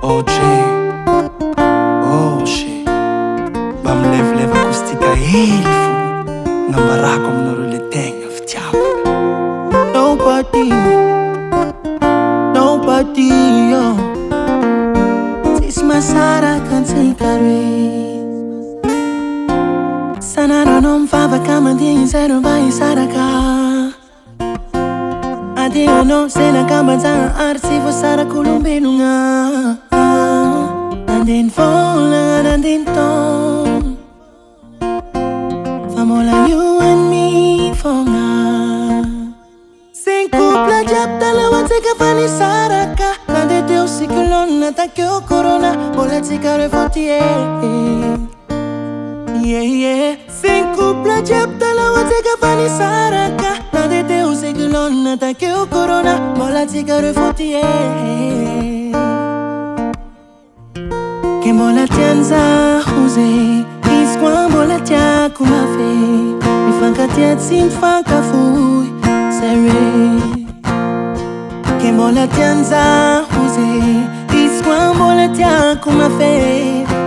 Oh Jey, oh shit. Mba milevileva acoustic hely fo. Nambarako aminareo le tegna fitiavako. Nobody, oh. Sisy mahasaraka antsika roe. Sanarano mivavaka mandigny zaro mba hisaraka. Adehanao zay nakambanjagnahary tsy voasaraka olombelogna. Nandeha nivolagna, nandeha nitaona, fa mbola you and me fogna. Zay couple jiaby taloha antsika fa nisaraka. Nandeha teo cyclone takeo corona, mbola antsika roe fô ty Zay couple jiaby taloha antsika fa nisaraka. Nandeha teo cyclone takeo corona, mbola antsika roe fô ty Ke mbola tianzaho zay, izy koa mbola tiako mafy. Mifankatia tsy mifankafohy, zare. Ke mbola tianzaho zay, izy koa mbola tiako mafy.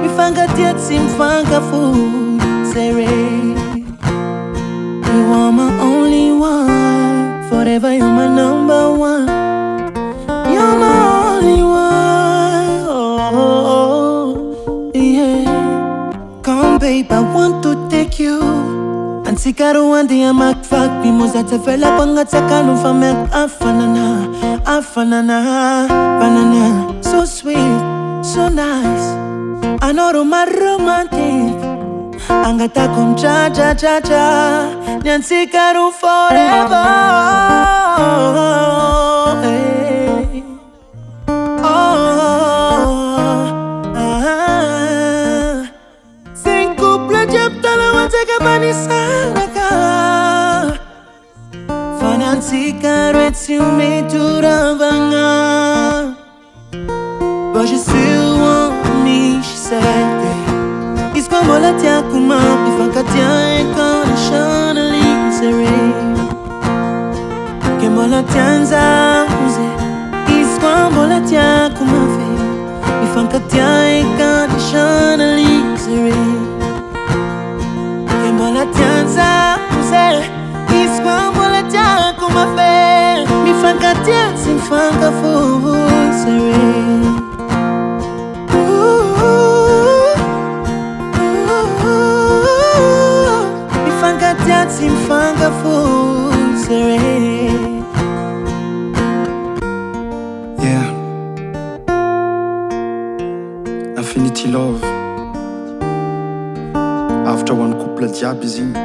Mifankatia tsy mifankafohy, zare. You are my only one, forever you're my number one. You're my only one, oh, yeah. Come babe, I want to take you. Antsika roa andeha hamakivaky, mimozatsy avela mpagnatsakano fa miako afanana. Banana, so sweet, so nice. Anao ro my romantic. Angatako mja, ny antsika roa forever. Zay couple jiaby taloha antsika fa nisaraka. Fa ny antsika roe tsy mety horavagna. But you still want me, she said. Izy koa mbola tiako mafy, mifankatia unconditionally, zare. Ke mbola tianzaho zay, izy koa mbola tiako mafy. Mifankatia unconditionally, zare. Ke mbola tianzaho zay, izy koa mbola tiako mafy. Mifankatia tsy mifankafohy, zare. Yeah, Infinity love. After one couple jiaby izy igny,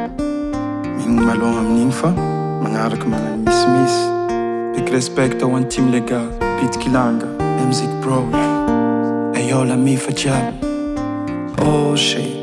mihinagna malôha amin'igny fa magnaraka magnano misimisy. Big respect ho an'ny team lega, Beat Kilanga, Music Pro. Ayo la mifa jiaby. Oh shit.